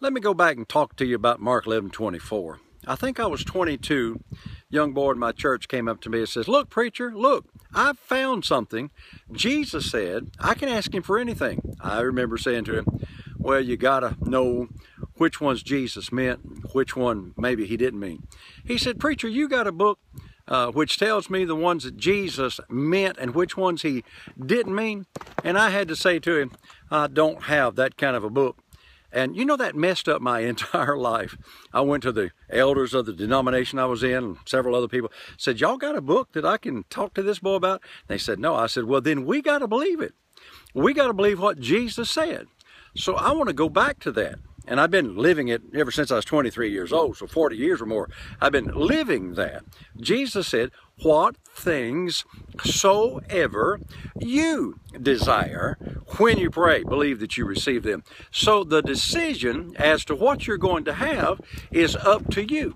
Let me go back and talk to you about Mark 11:24. I think I was 22. Young boy in my church came up to me and says, "Look, preacher, look, I've found something. Jesus said I can ask him for anything." I remember saying to him, "Well, you gotta know which ones Jesus meant, which one maybe he didn't mean." He said, "Preacher, you got a book which tells me the ones that Jesus meant and which ones he didn't mean?" And I had to say to him, "I don't have that kind of a book." And you know, that messed up my entire life. I went to the elders of the denomination I was in, and several other people said, "Y'all got a book that I can talk to this boy about?" They said, "No." I said, "Well, then we got to believe it. We got to believe what Jesus said." So I want to go back to that. And I've been living it ever since I was 23 years old, so 40 years or more. I've been living that. Jesus said, "What things soever you desire, when you pray, believe that you receive them." So the decision as to what you're going to have is up to you.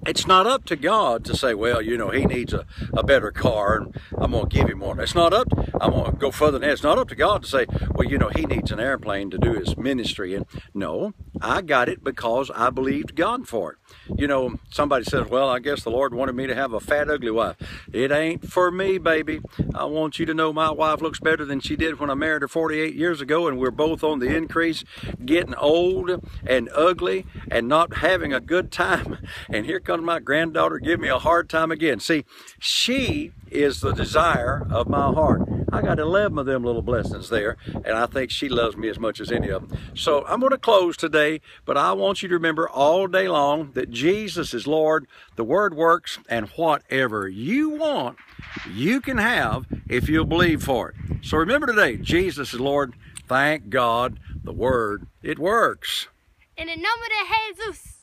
It's not up to God to say, "Well, you know, he needs a better car and I'm going to give him one." It's not up, I'm going to go further than that. It's not up to God to say, "Well, you know, he needs an airplane to do his ministry." And no, I got it because I believed God for it. You know, somebody says, "Well, I guess the Lord wanted me to have a fat, ugly wife." It ain't for me, baby. I want you to know my wife looks better than she did when I married her 48 years ago, and we're both on the increase, getting old and ugly and not having a good time. And here comes my granddaughter give me a hard time again. See, she is the desire of my heart. I got 11 of them little blessings there, and I think she loves me as much as any of them. So I'm going to close today, but I want you to remember all day long that Jesus is Lord, the Word works, and whatever you want, you can have if you'll believe for it. So remember today, Jesus is Lord. Thank God, the Word, it works. In the name of Jesus.